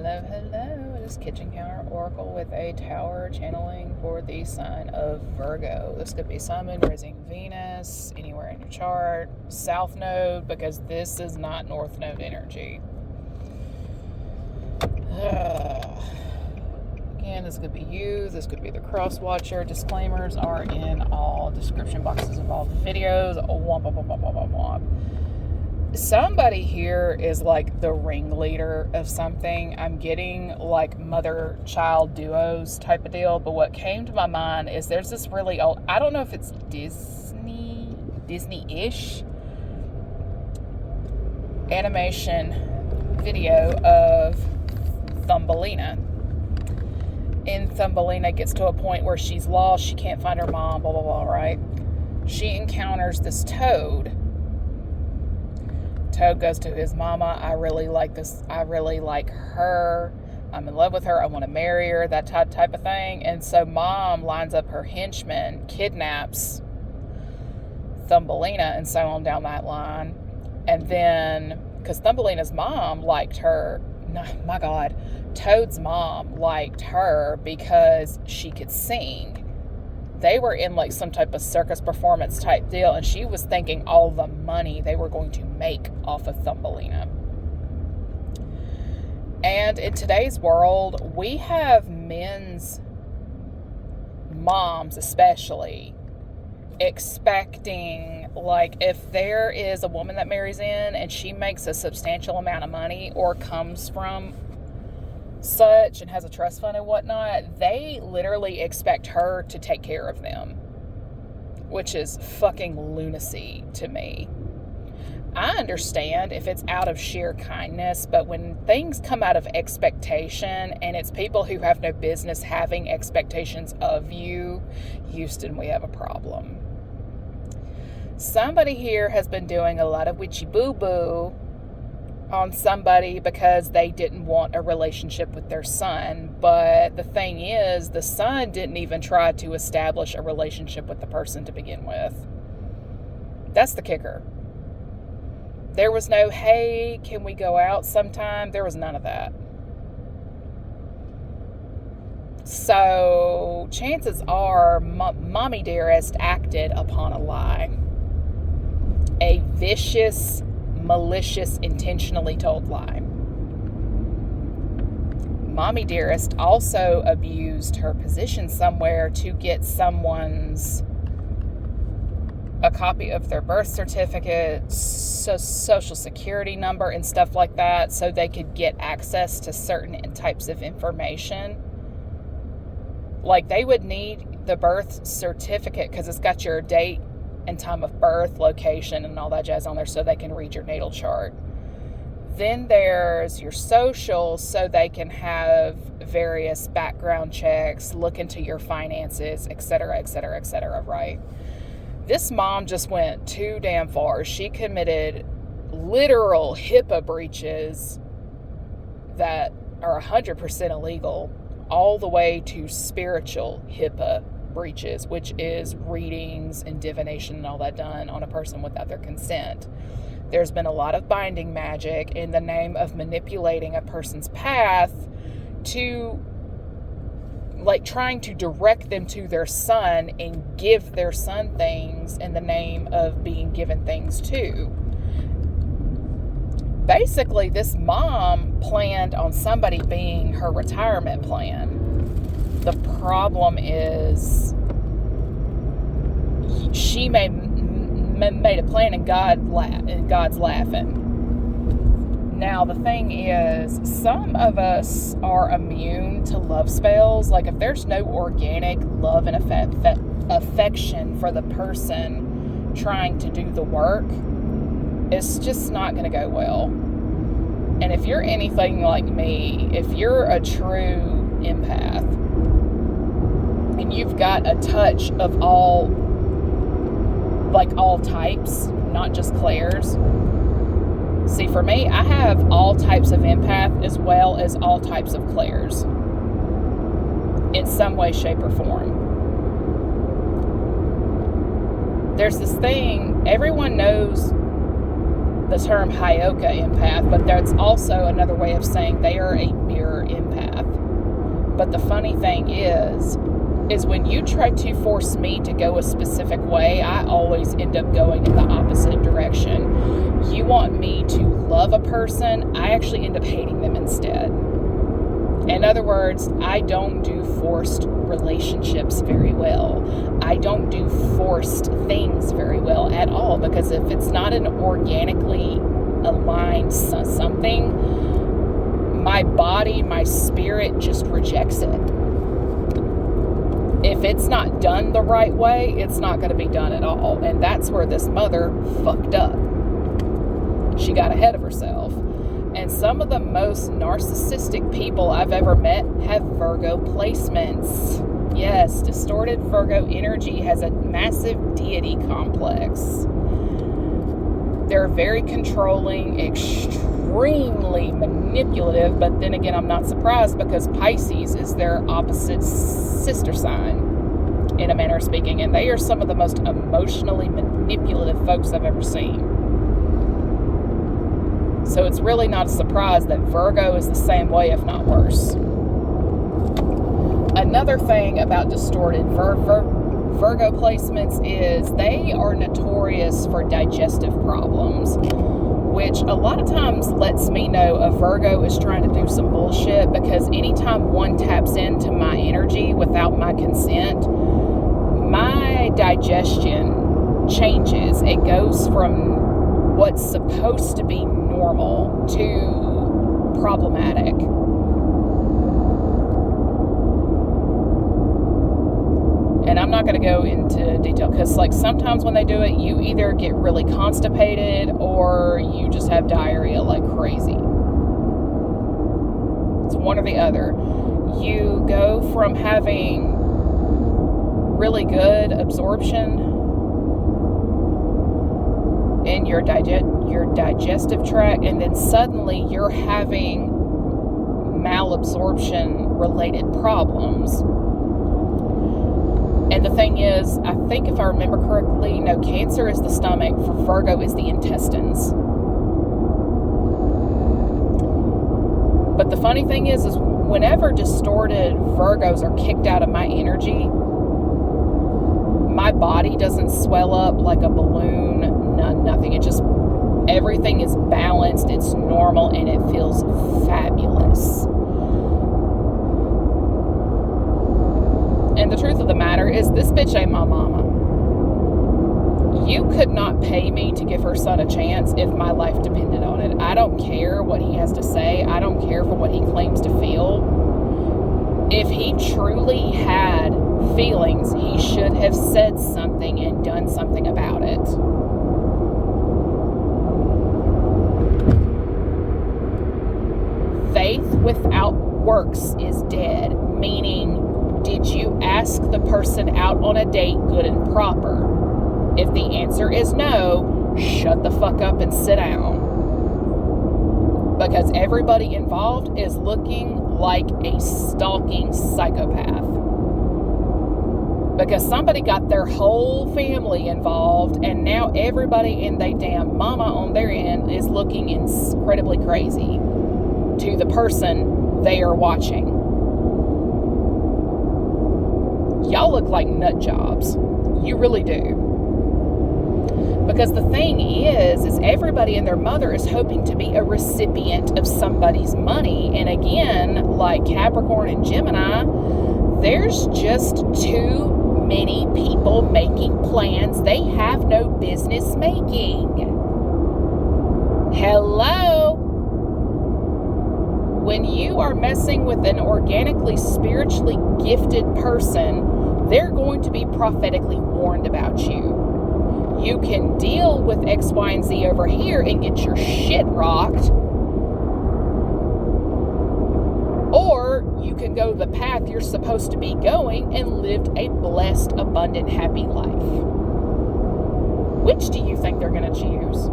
Hello. It is Kitchen Counter Oracle with a tower channeling for the sign of Virgo. This could be Sun, Moon, Rising, Venus, anywhere in your chart. South Node, because this is not North Node energy. Again, this could be you. This could be the cross watcher. Disclaimers are in all description boxes of all the videos. Womp, womp, womp, womp, womp. Somebody here is like the ringleader of something. I'm getting like mother-child duos type of deal, but what came to my mind is there's this really old, I don't know if it's Disney-ish animation video of Thumbelina. And Thumbelina gets to a point where she's lost, she can't find her mom, blah, blah, blah, right? She encounters this toad. Toad goes to his mama. I really like this. I really like her. I'm in love with her. I want to marry her, that type of thing. And so mom lines up her henchman, kidnaps Thumbelina, and so on down that line. And then, because Thumbelina's mom liked her, my God, Toad's mom liked her because she could sing. They were in like some type of circus performance type deal, and she was thinking all the money they were going to make off of Thumbelina. And in today's world, we have men's moms especially expecting, like, if there is a woman that marries in and she makes a substantial amount of money or comes from such and has a trust fund and whatnot, they literally expect her to take care of them, which is fucking lunacy to me. I understand if it's out of sheer kindness, but when things come out of expectation and it's people who have no business having expectations of you, Houston, we have a problem. Somebody here has been doing a lot of witchy boo-boo on somebody because they didn't want a relationship with their son. But the thing is, the son didn't even try to establish a relationship with the person to begin with. That's the kicker. There was no, hey, can we go out sometime? There was none of that. So chances are Mommy Dearest acted upon a lie. A vicious, malicious, intentionally told lie. Mommy Dearest also abused her position somewhere to get a copy of their birth certificate, social security number, and stuff like that, so they could get access to certain types of information. Like, they would need the birth certificate because it's got your date and time of birth, location, and all that jazz on there so they can read your natal chart. Then there's your social, so they can have various background checks, look into your finances, etc., etc., etc., right? This mom just went too damn far. She committed literal HIPAA breaches that are 100% illegal, all the way to spiritual HIPAA breaches, which is readings and divination and all that done on a person without their consent. There's been a lot of binding magic in the name of manipulating a person's path to, like, trying to direct them to their son and give their son things in the name of being given things too. Basically, this mom planned on somebody being her retirement plan. The problem is she made a plan and God's laughing. Now, the thing is, some of us are immune to love spells. Like, if there's no organic love and affection for the person trying to do the work, it's just not going to go well. And if you're anything like me, if you're a true empath, and you've got a touch of all types, not just clairs. See, for me, I have all types of empath as well as all types of clairs in some way, shape, or form. There's this thing, everyone knows the term Hyoka empath, but that's also another way of saying they are a mirror empath. But the funny thing is when you try to force me to go a specific way, I always end up going in the opposite direction. You want me to love a person, I actually end up hating them instead. In other words, I don't do forced relationships very well. I don't do forced things very well at all, because if it's not an organically aligned something, my body, my spirit just rejects it. If it's not done the right way, it's not going to be done at all. And that's where this mother fucked up. She got ahead of herself. And some of the most narcissistic people I've ever met have Virgo placements. Yes, distorted Virgo energy has a massive deity complex. They're very controlling, extremely manipulative, but then again, I'm not surprised because Pisces is their opposite sister sign, in a manner of speaking, and they are some of the most emotionally manipulative folks I've ever seen. So it's really not a surprise that Virgo is the same way, if not worse. Another thing about distorted Virgo placements is they are notorious for digestive problems, which a lot of times lets me know a Virgo is trying to do some bullshit, because anytime one taps into my energy without my consent, my digestion changes. It goes from what's supposed to be normal to problematic. And I'm not going to go into detail, because like sometimes when they do it, you either get really constipated or you just have diarrhea like crazy. It's one or the other. You go from having really good absorption in your digestive tract, and then suddenly you're having malabsorption related problems. And the thing is, I think if I remember correctly, no, Cancer is the stomach, for Virgo is the intestines. But the funny thing is whenever distorted Virgos are kicked out of my energy, my body doesn't swell up like a balloon, nothing. It just, everything is balanced, it's normal, and it feels fabulous. And the truth of the matter is, this bitch ain't my mama. You could not pay me to give her son a chance if my life depended on it. I don't care what he has to say. I don't care for what he claims to feel. If he truly had feelings, he should have said something and done something about it. Faith without works is dead, meaning, did you ask the person out on a date good and proper? If the answer is no, shut the fuck up and sit down. Because everybody involved is looking like a stalking psychopath. Because somebody got their whole family involved, and now everybody and they damn mama on their end is looking incredibly crazy to the person they are watching. Y'all look like nut jobs. You really do. Because the thing is everybody and their mother is hoping to be a recipient of somebody's money. And again, like Capricorn and Gemini, there's just too many people making plans they have no business making. Hello? When you are messing with an organically, spiritually gifted person, they're going to be prophetically warned about you. You can deal with X, Y, and Z over here and get your shit rocked. Or you can go the path you're supposed to be going and live a blessed, abundant, happy life. Which do you think they're going to choose?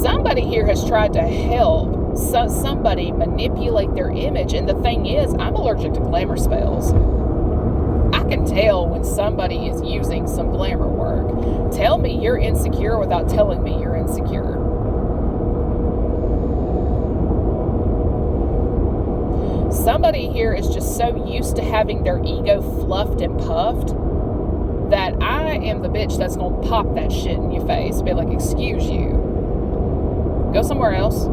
Somebody here has tried to help somebody manipulate their image, and the thing is, I'm allergic to glamour spells. I can tell when somebody is using some glamour work. Tell me you're insecure without telling me you're insecure. Somebody here is just so used to having their ego fluffed and puffed that I am the bitch that's going to pop that shit in your face. Be like, excuse you. Go somewhere else.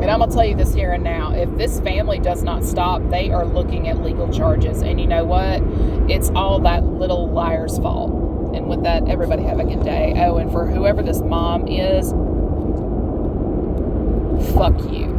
And I'm going to tell you this here and now. If this family does not stop, they are looking at legal charges. And you know what? It's all that little liar's fault. And with that, everybody have a good day. Oh, and for whoever this mom is, fuck you.